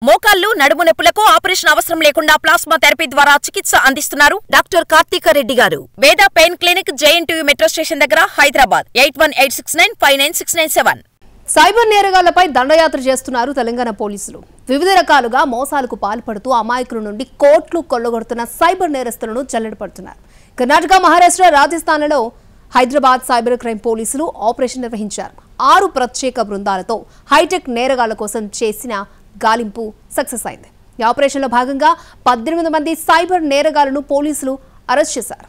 మోకాళ్లు నడుము నొప్పులకు ఆపరేషన్ అవసరం లేకుండా ప్లాస్మా థెరపీ ద్వారా చికిత్స అందిస్తున్నారు డాక్టర్ కార్తీక రెడ్డి గారు. వేద pain clinic JNTU metro station దగ్గర హైదరాబాద్ 8186959697. సైబర్ నేరగాళ్లపై దండయాత్ర చేస్తున్నారు తెలంగాణ పోలీసులు. వివిధ రకాలుగా మోసాలకు పాల్పడుతూ అమాయకుల నుండి కోట్లు కొల్లగొడుతున్న సైబర్ నేరస్తులను జల్లెడపడుతున్నారు. కర్ణాటక, మహారాష్ట్ర, రాజస్థాన్లలో హైదరాబాద్ సైబర్ క్రైమ్ పోలీసులు ఆపరేషన్ నిర్వహించారు. 6 ప్రత్యేక బృందాలతో హైటెక్ నేరగాళ్ల కోసం చేసిన గాలింపు సక్సెస్ అయింది. ఈ ఆపరేషన్లో భాగంగా 18 మంది సైబర్ నేరగాళ్లను పోలీసులు అరెస్ట్ చేశారు.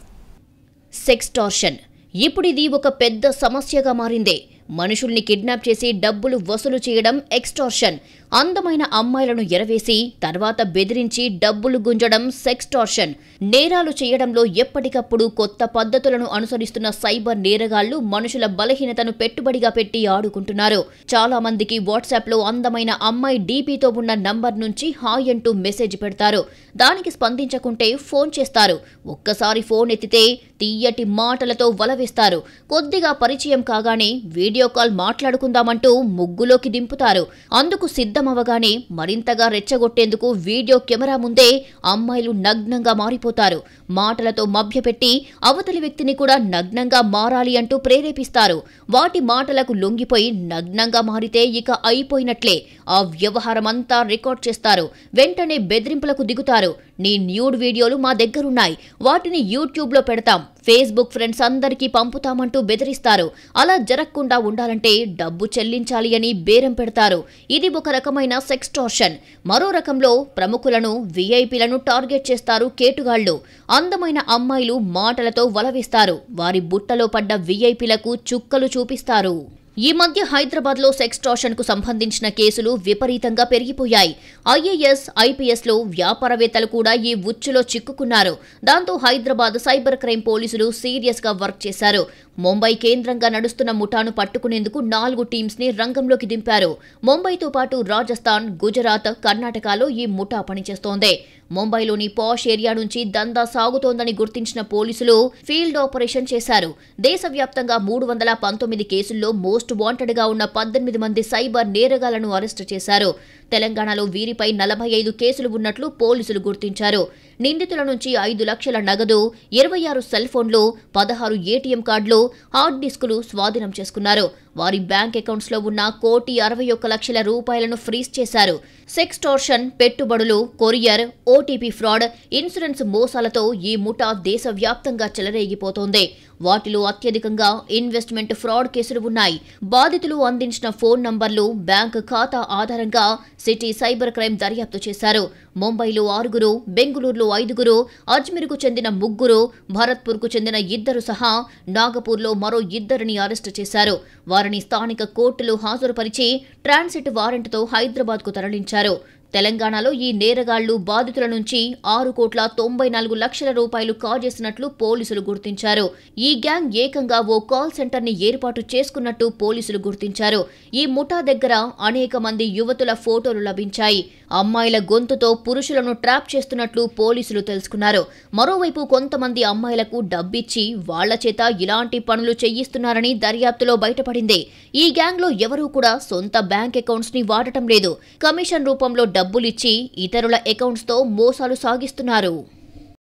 సెక్స్టార్షన్ ఇప్పుడు ఇది ఒక పెద్ద సమస్యగా మారింది. మనుషుల్ని కిడ్నాప్ చేసి డబ్బులు వసూలు చేయడం ఎక్స్టార్షన్. అందమైన అమ్మాయిలను ఎరవేసి తర్వాత బెదిరించి డబ్బులు గుంజడం సెక్స్టార్షన్. నేరాలు చేయడంలో ఎప్పటికప్పుడు కొత్త పద్ధతులను అనుసరిస్తున్న సైబర్ నేరగాళ్లు మనుషుల బలహీనతను పెట్టుబడిగా పెట్టి ఆడుకుంటున్నారు. చాలా మందికి వాట్సాప్లో అందమైన అమ్మాయి డీపీతో ఉన్న నంబర్ నుంచి హాయ్ అంటూ మెసేజ్ పెడతారు. దానికి స్పందించకుంటే ఫోన్ చేస్తారు. ఒక్కసారి ఫోన్ ఎత్తితే తీయటి మాటలతో వలవేస్తారు. కొద్దిగా పరిచయం కాగానే వీడియో కాల్ మాట్లాడుకుందామంటూ ముగ్గులోకి దింపుతారు. అందుకు సిద్ధమవగానే మరింతగా రెచ్చగొట్టేందుకు వీడియో కెమెరా ముందే అమ్మాయిలు నగ్నంగా మారిపోతారు. మాటలతో మభ్యపెట్టి అవతలి వ్యక్తిని కూడా నగ్నంగా మారాలి అంటూ ప్రేరేపిస్తారు. వాటి మాటలకు లొంగిపోయి నగ్నంగా మారితే ఇక అయిపోయినట్లే. ఆ వ్యవహారమంతా రికార్డ్ చేస్తారు. వెంటనే బెదిరింపులకు దిగుతారు. నీ న్యూడ్ వీడియోలు మా దగ్గరున్నాయి, వాటిని యూట్యూబ్లో పెడతాం, ఫేస్బుక్ ఫ్రెండ్స్ అందరికీ పంపుతామంటూ బెదిరిస్తారు. అలా జరగకుండా ఉండాలంటే డబ్బు చెల్లించాలి అని బేరం పెడతారు. ఇది ఒక రకమైన సెక్స్టార్షన్. మరో రకంలో ప్రముఖులను, వీఐపీలను టార్గెట్ చేస్తారు కేటుగాళ్లు. అందమైన అమ్మాయిలు మాటలతో వలవేస్తారు. వారి బుట్టలో పడ్డ వీఐపీలకు చుక్కలు చూపిస్తారు. ఈ మధ్య హైదరాబాద్లో సెక్స్టార్షన్ కు సంబంధించిన కేసులు విపరీతంగా పెరిగిపోయాయి. IAS, IPSలో వ్యాపారవేత్తలు కూడా ఈ ఉచ్చులో చిక్కుకున్నారు. దాంతో హైదరాబాద్ సైబర్ క్రైమ్ పోలీసులు సీరియస్గా వర్క్ చేశారు. ముంబై కేంద్రంగా నడుస్తున్న ముఠాను పట్టుకునేందుకు 4 టీమ్స్ ని రంగంలోకి దింపారు. ముంబైతో పాటు రాజస్థాన్, గుజరాత్, కర్ణాటకలో ఈ ముఠా పనిచేస్తోంది. ముంబైలోని పాష్ ఏరియా నుంచి దందా సాగుతోందని గుర్తించిన పోలీసులు ఫీల్డ్ ఆపరేషన్ చేశారు. దేశవ్యాప్తంగా 319 కేసుల్లో మోస్ట్ వాంటెడ్ గా ఉన్న 18 మంది సైబర్ నేరగాళ్లను అరెస్టు చేశారు. తెలంగాణలో వీరిపై 45 కేసులు ఉన్నట్లు పోలీసులు గుర్తించారు. నిందితుల నుంచి 5 లక్షల నగదు, 26 సెల్ ఫోన్లు, 16 ATM కార్డులు, హార్డ్ డిస్కులు స్వాధీనం చేసుకున్నారు. వారి బ్యాంక్ అకౌంట్స్ లో ఉన్న 1,61,00,000 రూపాయలను ఫ్రీజ్ చేశారు. సెక్స్టార్షన్, పెట్టుబడులు, కొరియర్, OTP ఫ్రాడ్, ఇన్సూరెన్స్ మోసాలతో ఈ ముఠా దేశవ్యాప్తంగా చెలరేగిపోతోంది. వాటిలో అత్యధికంగా ఇన్వెస్ట్మెంట్ ఫ్రాడ్ కేసులు ఉన్నాయి. బాధితులు అందించిన ఫోన్ నంబర్లు, బ్యాంక్ ఖాతా ఆధారంగా సిటీ సైబర్ క్రైమ్ దర్యాప్తు చేశారు. ముంబైలో 6, బెంగళూరులో 5, అజ్మీర్కు చెందిన 3, భరత్పూర్కు చెందిన 2 సహా నాగపూర్లో మరో 2ని అరెస్టు చేశారు. వారిని స్థానిక కోర్టులో హాజరుపరిచి ట్రాన్సిట్ వారెంట్తో హైదరాబాద్కు తరలించారు. తెలంగాణలో ఈ నేరగాళ్లు బాధితుల నుంచి 6,94,00,000 రూపాయలు కాజేసినట్లు పోలీసులు గుర్తించారు. ఈ గ్యాంగ్ ఏకంగా ఓ కాల్ సెంటర్ ని ఏర్పాటు చేసుకున్నట్టు పోలీసులు గుర్తించారు. ఈ ముఠా దగ్గర అనేక మంది యువతుల ఫోటోలు లభించాయి. అమ్మాయిల గొంతుతో పురుషులను ట్రాప్ చేస్తున్నట్లు పోలీసులు తెలుసుకున్నారు. మరోవైపు కొంతమంది అమ్మాయిలకు డబ్బిచ్చి వాళ్ల చేత ఇలాంటి పనులు చేయిస్తున్నారని దర్యాప్తులో బయటపడింది. ఈ గ్యాంగ్ లో ఎవరూ కూడా సొంత బ్యాంక్ అకౌంట్స్ ని వాడటం లేదు. కమిషన్ రూపంలో డబ్బులిచ్చి ఇతరుల అకౌంట్స్ తో మోసాలు సాగిస్తున్నారు.